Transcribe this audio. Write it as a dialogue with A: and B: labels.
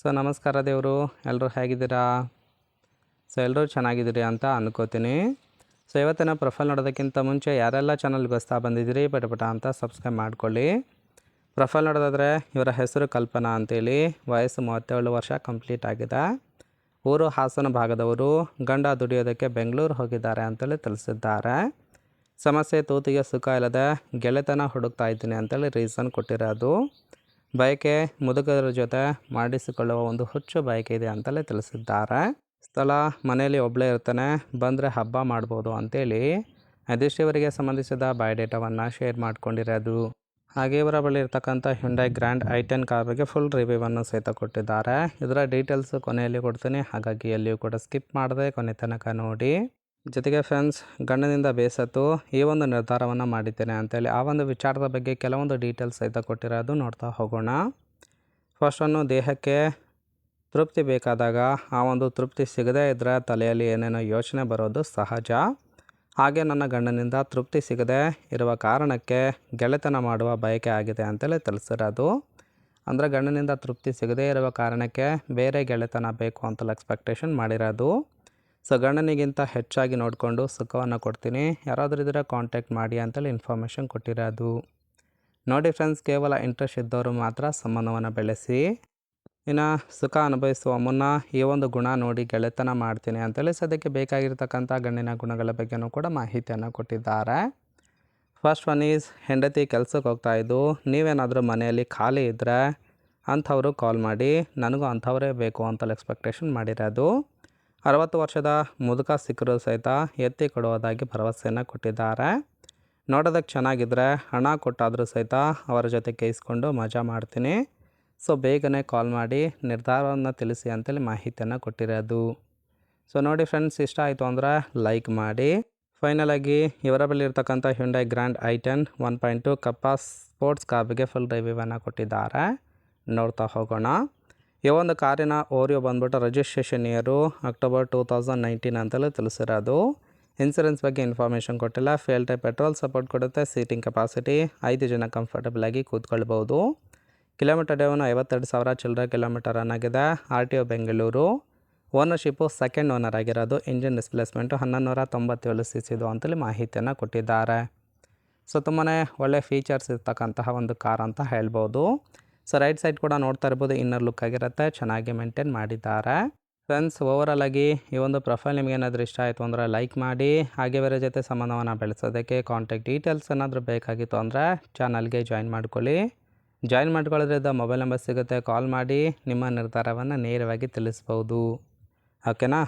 A: So ನಮಸ್ಕಾರ ದೇವರು, ಎಲ್ಲರೂ ಹೇಗಿದ್ದೀರಾ? ಸೊ ಎಲ್ಲರೂ ಚೆನ್ನಾಗಿದ್ದೀರಿ ಅಂತ ಅನ್ಕೋತೀನಿ. ಸೊ ಇವತ್ತಿನ ಪ್ರೊಫೈಲ್ ನೋಡೋದಕ್ಕಿಂತ ಮುಂಚೆ ಯಾರೆಲ್ಲ ಚಾನಲ್ಗೆ ಹೊಸ್ತಾ ಬಂದಿದ್ದೀರಿ ಪಟ ಅಂತ ಸಬ್ಸ್ಕ್ರೈಬ್ ಮಾಡ್ಕೊಳ್ಳಿ. ಪ್ರೊಫೈಲ್ ನೋಡೋದಾದರೆ ಇವರ ಹೆಸರು ಕಲ್ಪನಾ ಅಂತೇಳಿ, ವಯಸ್ಸು 37 ವರ್ಷ ಕಂಪ್ಲೀಟ್ ಆಗಿದೆ. ಊರು ಹಾಸನ ಭಾಗದವರು, ಗಂಡ ದುಡಿಯೋದಕ್ಕೆ ಬೆಂಗಳೂರು ಹೋಗಿದ್ದಾರೆ ಅಂತೇಳಿ ತಿಳಿಸಿದ್ದಾರೆ. ಸಮಸ್ಯೆ ತೂತಿಗೆ ಸುಖ ಇಲ್ಲದೆ ಗೆಳೆತನ ಹುಡುಕ್ತಾ ಇದ್ದೀನಿ ಅಂತೇಳಿ ರೀಸನ್ ಕೊಟ್ಟಿರೋದು. ಬಯಕೆ ಮುದುಕರ ಜೊತೆ ಮಾಡಿಸಿಕೊಳ್ಳುವ ಒಂದು ಹುಚ್ಚು ಬಯಕೆ ಇದೆ ಅಂತಲೇ ತಿಳಿಸಿದ್ದಾರೆ. ಸ್ಥಳ ಮನೆಯಲ್ಲಿ ಒಬ್ಬಳೇ ಇರ್ತಾನೆ, ಬಂದರೆ ಹಬ್ಬ ಮಾಡ್ಬೋದು ಅಂತೇಳಿ ಇದಿಷ್ಟುವರೆಗೆ ಸಂಬಂಧಿಸಿದ ಬಯೋಡೇಟಾವನ್ನು ಶೇರ್ ಮಾಡ್ಕೊಂಡಿರೋದು. ಹಾಗೆ ಇವರ ಬಳಿ ಇರ್ತಕ್ಕಂಥ ಹ್ಯುಂಡೈ ಗ್ರ್ಯಾಂಡ್ i10 ಕಾರ್ ಬಗ್ಗೆ ಫುಲ್ ರಿವ್ಯೂವನ್ನು ಸಹಿತ ಕೊಟ್ಟಿದ್ದಾರೆ. ಇದರ ಡೀಟೇಲ್ಸ್ ಕೊನೆಯಲ್ಲಿ ಕೊಡ್ತೀನಿ, ಹಾಗಾಗಿ ಎಲ್ಲಿಯೂ ಕೂಡ ಸ್ಕಿಪ್ ಮಾಡದೆ ಕೊನೆ ತನಕ ನೋಡಿ. ಜೊತೆಗೆ ಫ್ರೆಂಡ್ಸ್, ಗಂಡನಿಂದ ಬೇಸತ್ತು ಈ ಒಂದು ನಿರ್ಧಾರವನ್ನು ಮಾಡಿದ್ದೇನೆ ಅಂತೇಳಿ ಆ ಒಂದು ವಿಚಾರದ ಬಗ್ಗೆ ಕೆಲವೊಂದು ಡೀಟೇಲ್ಸ್ ಸಹಿತ ಕೊಟ್ಟಿರೋದು ನೋಡ್ತಾ ಹೋಗೋಣ. ಫಸ್ಟನ್ನು, ದೇಹಕ್ಕೆ ತೃಪ್ತಿ ಬೇಕಾದಾಗ ಆ ಒಂದು ತೃಪ್ತಿ ಸಿಗದೇ ಇದ್ದರೆ ತಲೆಯಲ್ಲಿ ಏನೇನೋ ಯೋಚನೆ ಬರೋದು ಸಹಜ. ಹಾಗೆ ನನ್ನ ಗಂಡನಿಂದ ತೃಪ್ತಿ ಸಿಗದೆ ಇರುವ ಕಾರಣಕ್ಕೆ ಗೆಳೆತನ ಮಾಡುವ ಬಯಕೆ ಆಗಿದೆ ಅಂತೇಳಿ ತಿಳಿಸಿರೋದು. ಅಂದರೆ ಗಂಡನಿಂದ ತೃಪ್ತಿ ಸಿಗದೇ ಇರುವ ಕಾರಣಕ್ಕೆ ಬೇರೆ ಗೆಳೆತನ ಬೇಕು ಅಂತೇಳಿ ಎಕ್ಸ್ಪೆಕ್ಟೇಷನ್ ಮಾಡಿರೋದು. ಸೊ ಗಂಡನಿಗಿಂತ ಹೆಚ್ಚಾಗಿ ನೋಡಿಕೊಂಡು ಸುಖವನ್ನು ಕೊಡ್ತೀನಿ, ಯಾರಾದರೂ ಇದ್ದರೆ ಕಾಂಟ್ಯಾಕ್ಟ್ ಮಾಡಿ ಅಂತೇಳಿ ಇನ್ಫಾರ್ಮೇಷನ್ ಕೊಟ್ಟಿರೋದು. ನೋಡಿ ಫ್ರೆಂಡ್ಸ್, ಕೇವಲ ಇಂಟ್ರೆಸ್ಟ್ ಇದ್ದವರು ಮಾತ್ರ ಸಂಬಂಧವನ್ನು ಬೆಳೆಸಿ. ಇನ್ನು ಸುಖ ಅನುಭವಿಸುವ ಮುನ್ನ ಈ ಒಂದು ಗುಣ ನೋಡಿ ಗೆಳೆತನ ಮಾಡ್ತೀನಿ ಅಂತೇಳಿ ಸದ್ಯಕ್ಕೆ ಬೇಕಾಗಿರ್ತಕ್ಕಂಥ ಗಂಡಿನ ಗುಣಗಳ ಬಗ್ಗೆನೂ ಕೂಡ ಮಾಹಿತಿಯನ್ನು ಕೊಟ್ಟಿದ್ದಾರೆ. ಫಸ್ಟ್ ಒನ್ ಈಸ್, ಹೆಂಡತಿ ಕೆಲಸಕ್ಕೆ ಹೋಗ್ತಾ ಇದ್ದು ನೀವೇನಾದರೂ ಮನೆಯಲ್ಲಿ ಖಾಲಿ ಇದ್ದರೆ ಅಂಥವರು ಕಾಲ್ ಮಾಡಿ, ನನಗೂ ಅಂಥವರೇ ಬೇಕು ಅಂತೇಳಿ ಎಕ್ಸ್ಪೆಕ್ಟೇಷನ್ ಮಾಡಿರೋದು. 60 ವರ್ಷದ ಮುದುಕ ಸಿಕ್ಕರೂ ಸಹಿತ ಎತ್ತಿ ಕೊಡುವುದಾಗಿ ಭರವಸೆಯನ್ನು ಕೊಟ್ಟಿದ್ದಾರೆ. ನೋಡೋದಕ್ಕೆ ಚೆನ್ನಾಗಿದ್ದರೆ ಹಣ ಕೊಟ್ಟಾದರೂ ಸಹಿತ ಅವರ ಜೊತೆ ಕೇಳಿಸ್ಕೊಂಡು ಮಜಾ ಮಾಡ್ತೀನಿ. ಸೊ ಬೇಗನೆ ಕಾಲ್ ಮಾಡಿ ನಿರ್ಧಾರವನ್ನು ತಿಳಿಸಿ ಅಂತೇಳಿ ಮಾಹಿತಿಯನ್ನು ಕೊಟ್ಟಿರೋದು. ಸೊ ನೋಡಿ ಫ್ರೆಂಡ್ಸ್, ಇಷ್ಟ ಆಯಿತು ಅಂದರೆ ಲೈಕ್ ಮಾಡಿ. ಫೈನಲಾಗಿ ಇವರ ಬಳಿ ಇರ್ತಕ್ಕಂಥ ಹ್ಯುಂಡೈ ಗ್ರ್ಯಾಂಡ್ i10 1.2 ಕಪ್ಪ ಸ್ಪೋರ್ಟ್ಸ್ ಕಾರ್ ಬಗ್ಗೆ ಫುಲ್ ರಿವ್ಯೂವನ್ನು ಕೊಟ್ಟಿದ್ದಾರೆ, ನೋಡ್ತಾ ಹೋಗೋಣ. ಈ ಒಂದು ಕಾರಿನ ಓರಿಯೋ ಬಂದ್ಬಿಟ್ಟು ರಿಜಿಸ್ಟ್ರೇಷನ್ ಇಯರು ಅಕ್ಟೋಬರ್ 2019 ಅಂತಲೂ ತಿಳಿಸಿರೋದು. ಇನ್ಸೂರೆನ್ಸ್ ಬಗ್ಗೆ ಇನ್ಫಾರ್ಮೇಷನ್ ಕೊಟ್ಟಿಲ್ಲ. ಫ್ಯೂಯಲ್ ಟೈಪ್ ಪೆಟ್ರೋಲ್ ಸಪೋರ್ಟ್ ಕೊಡುತ್ತೆ. ಸೀಟಿಂಗ್ ಕೆಪಾಸಿಟಿ 5 ಜನ ಕಂಫರ್ಟಬಲ್ ಆಗಿ ಕೂತ್ಕೊಳ್ಬೋದು. ಕಿಲೋಮೀಟರ್ ಡೇವನ್ನು 52,000 ಚಿಲ್ಲರೆ ಕಿಲೋಮೀಟರ್ ರನ್ ಆಗಿದೆ. RTO Bengaluru. Ownership second owner ಆಗಿರೋದು. ಇಂಜಿನ್ ಡಿಸ್ಪ್ಲೇಸ್ಮೆಂಟು 1197 cc ಅಂತೇಳಿ ಮಾಹಿತಿಯನ್ನು ಕೊಟ್ಟಿದ್ದಾರೆ. ಸೊ ತುಂಬಾ ಒಳ್ಳೆ ಫೀಚರ್ಸ್ ಇರ್ತಕ್ಕಂತಹ ಒಂದು ಕಾರ್ ಅಂತ ಹೇಳ್ಬೋದು. ಸೊ ರೈಟ್ ಸೈಡ್ ಕೂಡ ನೋಡ್ತಾ ಇರ್ಬೋದು, ಇನ್ನರ್ ಲುಕ್ ಆಗಿರುತ್ತೆ, ಚೆನ್ನಾಗಿ ಮೇಂಟೈನ್ ಮಾಡಿದ್ದಾರೆ. ಫ್ರೆಂಡ್ಸ್, ಓವರಾಲ್ ಆಗಿ ಈ ಒಂದು ಪ್ರೊಫೈಲ್ ನಿಮಗೆ ಏನಾದರೂ ಇಷ್ಟ ಆಯಿತು ಅಂದರೆ ಲೈಕ್ ಮಾಡಿ. ಹಾಗೆ ಬೇರೆ ಜೊತೆ ಸಂಬಂಧವನ್ನು ಬೆಳೆಸೋದಕ್ಕೆ ಕಾಂಟ್ಯಾಕ್ಟ್ ಡೀಟೇಲ್ಸ್ ಏನಾದರೂ ಬೇಕಾಗಿತ್ತು ಅಂದರೆ ಚಾನಲ್ಗೆ ಜಾಯಿನ್ ಮಾಡ್ಕೊಳ್ಳಿ. ಜಾಯಿನ್ ಮಾಡ್ಕೊಳ್ಳೋದ್ರಿಂದ ಮೊಬೈಲ್ ನಂಬರ್ ಸಿಗುತ್ತೆ, ಕಾಲ್ ಮಾಡಿ ನಿಮ್ಮ ನಿರ್ಧಾರವನ್ನು ನೇರವಾಗಿ ತಿಳಿಸ್ಬೋದು. ಓಕೆನಾ?